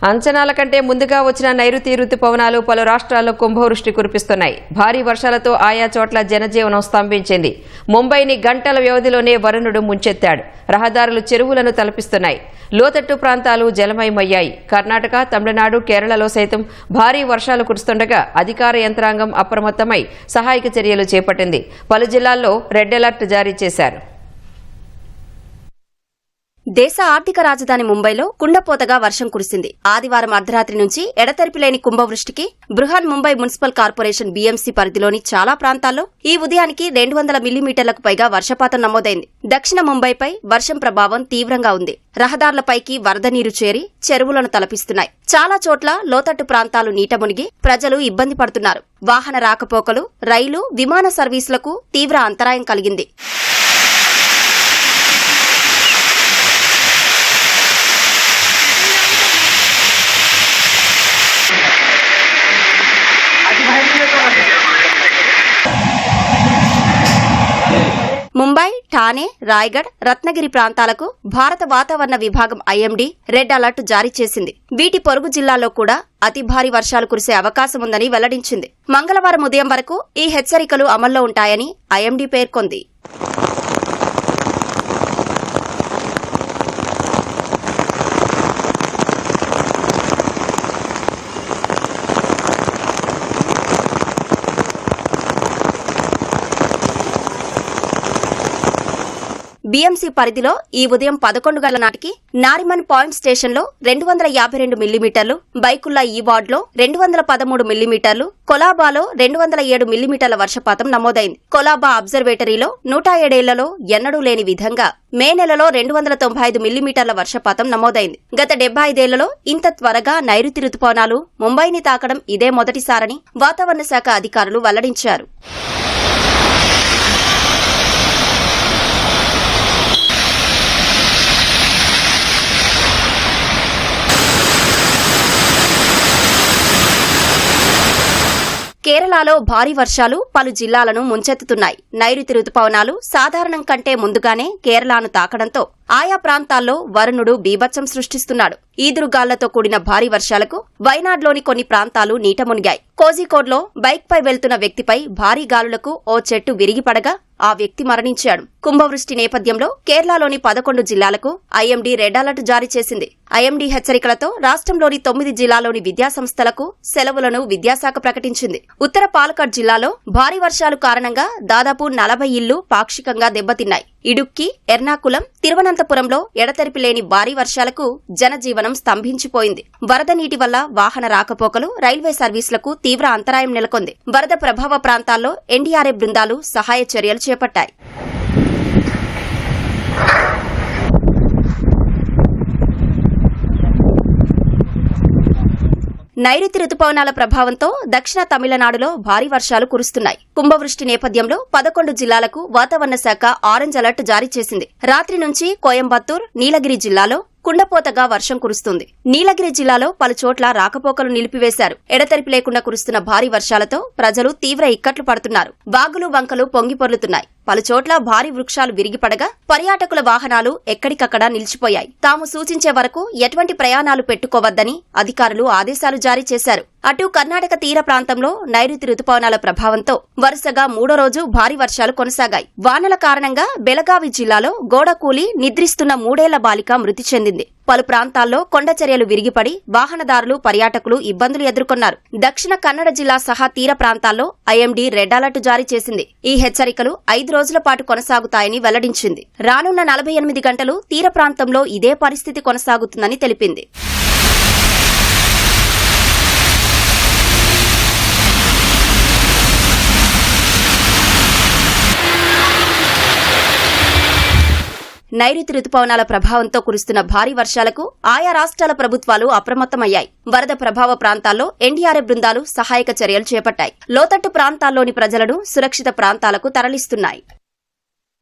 అంచనాల కంటే ముందుగా వచ్చిన నైరుతి రుతుపవనాలు పలు రాష్ట్రాల్లో కుంభవృష్టి కురిపిస్తున్నాయి. భారీ వర్షాలతో ఆయా చోట్ల జనజీవనం స్తంభించింది. ముంబైని గంటల వ్యవధిలోనే వరుణుడు ముంచెత్తాడు. రహదారులు చెరువులను తలపిస్తున్నాయి. లోతట్టు ప్రాంతాలు జలమయమయ్యాయి. కర్ణాటక, తమిళనాడు, కేరళలో సైతం భారీ వర్షాలు కురుస్తుండగా అధికార యంత్రాంగం అప్రమత్తమై సహాయక చర్యలు చేపట్టింది. పలు జిల్లాల్లో రెడ్ అలర్ట్ జారీ చేశారు. దేశ ఆర్థిక రాజధాని ముంబైలో కుండపోతగా వర్షం కురిసింది. ఆదివారం అర్ధరాత్రి నుంచి ఎడతెరిపి లేని కుంభవృష్టికి Brihanmumbai municipal corporation BMC పరిధిలోని చాలా ప్రాంతాల్లో ఈ ఉదయానికి 200 మిల్లీమీటర్లకు పైగా వర్షపాతం నమోదైంది. దక్షిణ ముంబైపై వర్షం ప్రభావం తీవ్రంగా ఉంది. రహదారులపైకి వరద నీరు చేరి చెరువులను తలపిస్తున్నాయి. చాలా చోట్ల లోతట్టు ప్రాంతాలు నీట మునిగి ప్రజలు ఇబ్బంది పడుతున్నారు. వాహన రాకపోకలు, రైలు, విమాన సర్వీసులకు తీవ్ర అంతరాయం కలిగింది. ముంబై, ఠానే, రాయ్గఢ్, రత్నగిరి ప్రాంతాలకు భారత వాతావరణ విభాగం ఐఎండీ రెడ్ అలర్ట్ జారీ చేసింది. వీటి పొరుగు జిల్లాల్లో కూడా అతి భారీ వర్షాలు కురిసే అవకాశముందని వెల్లడించింది. మంగళవారం ఉదయం వరకు ఈ హెచ్చరికలు అమల్లో ఉంటాయని ఐఎండీ పేర్కొంది. బీఎంసీ పరిధిలో ఈ ఉదయం 11 గంటల నాటికి నారిమన్ పాయింట్ స్టేషన్లో 252 మిల్లీమీటర్లు, బైకుల్లా ఈ వార్డులో 213 మిల్లీమీటర్లు, కొలాబాలో 207 మిల్లీమీటర్ల వర్షపాతం నమోదైంది. కొలాబా అబ్జర్వేటరీలో 107 ఏళ్లలో ఎన్నడూ లేని విధంగా మే నెలలో 295 మిల్లీమీటర్ల వర్షపాతం నమోదైంది. గత 75 ఏళ్లలో ఇంత త్వరగా నైరుతి రుతుపవనాలు ముంబైని తాకడం ఇదే మొదటిసారని వాతావరణ శాఖ అధికారులు వెల్లడించారు. కేరళలో భారీ వర్షాలు పలు జిల్లాలను ముంచెత్తుతున్నాయి. నైరుతి రుతుపవనాలు సాధారణం కంటే ముందుగానే కేరళను తాకడంతో ఆయా ప్రాంతాల్లో వరుణుడు బీభత్సం సృష్టిస్తున్నాడు. ఈదురుగాళ్లతో కూడిన భారీ వర్షాలకు వైనాడ్లోని కొన్ని ప్రాంతాలు నీట మునిగాయి. కోజికోడ్లో బైక్పై వెళ్తున్న వ్యక్తిపై భారీ గాలులకు ఓ చెట్టు విరిగిపడగా ఆ వ్యక్తి మరణించాడు. కుంభవృష్టి నేపథ్యంలో కేరళలోని 11 జిల్లాలకు ఐఎండీ రెడ్ అలర్ట్ జారీ చేసింది. ఐఎండీ హెచ్చరికలతో రాష్ట్రంలోని 9 జిల్లాలోని విద్యాసంస్థలకు సెలవులను విద్యాశాఖ ప్రకటించింది. ఉత్తర పాలకాడ్ జిల్లాలో భారీ వర్షాలు కారణంగా దాదాపు 40 ఇళ్లు పాక్షికంగా దెబ్బతిన్నాయి. ఇడుక్కి, ఎర్నాకులం, తిరువనంతపురంలో ఎడతెరిపి లేని భారీ వర్షాలకు జనజీవనం స్తంభించిపోయింది. వరద నీటి వల్ల వాహన రాకపోకలు, రైల్వే సర్వీసులకు తీవ్ర అంతరాయం నెలకొంది. వరద ప్రభావ ప్రాంతాల్లో ఎన్డీఆర్ఎఫ్ బృందాలు సహాయ చర్యలు చేపట్టాయి. నైరుతి రుతుపవనాల ప్రభావంతో దక్షిణ తమిళనాడులో భారీ వర్షాలు కురుస్తున్నాయి. కుంభవృష్టి నేపథ్యంలో 11 జిల్లాలకు వాతావరణ శాఖ ఆరెంజ్ అలర్ట్ జారీ చేసింది. రాత్రి నుంచి కోయంబత్తూర్, నీలగిరి జిల్లాలో కుండపోతగా వర్షం కురుస్తుంది. నీలగిరి జిల్లాలో పలు చోట్ల రాకపోకలు నిలిపివేశారు. ఎడతెరిపి లేకుండా కురుస్తున్న భారీ వర్షాలతో ప్రజలు తీవ్ర ఇక్కట్లు పడుతున్నారు. వాగులు, వంకలు పొంగిపొర్లుతున్నాయి. పలుచోట్ల భారీ వృక్షాలు విరిగిపడగా పర్యాటకుల వాహనాలు ఎక్కడికక్కడ నిలిచిపోయాయి. తాము సూచించే వరకు ఎటువంటి ప్రయాణాలు పెట్టుకోవద్దని అధికారులు ఆదేశాలు జారీ చేశారు. అటు కర్ణాటక తీర ప్రాంతంలో నైరుతి రుతుపవనాల ప్రభావంతో వరుసగా 3వ రోజు భారీ వర్షాలు కొనసాగాయి. వానల కారణంగా బెళగావి జిల్లాలో గోడ కూలి నిద్రిస్తున్న 3 ఏళ్ల బాలిక మృతి చెందింది. పలు ప్రాంతాల్లో కొండచర్యలు విరిగిపడి వాహనదారులు, పర్యాటకులు ఇబ్బందులు ఎదుర్కొన్నారు. దక్షిణ కన్నడ జిల్లా సహా తీర ప్రాంతాల్లో ఐఎండీ రెడ్ అలర్ట్ జారీ చేసింది. ఈ హెచ్చరికలు 5 రోజుల పాటు కొనసాగుతాయని వెల్లడించింది. రానున్న 48 గంటలు తీర ప్రాంతంలో ఇదే పరిస్థితి కొనసాగుతుందని తెలిపింది. నైరుతి రుతుపవనాల ప్రభావంతో కురుస్తున్న భారీ వర్షాలకు ఆయా రాష్ట్రాల ప్రభుత్వాలు అప్రమత్తమయ్యాయి. వరద ప్రభావ ప్రాంతాల్లో ఎన్డీఆర్ఎఫ్ బృందాలు సహాయక చర్యలు చేపట్టాయి. లోతట్టు ప్రాంతాల్లోని ప్రజలను సురక్షిత ప్రాంతాలకు తరలిస్తున్నాయి.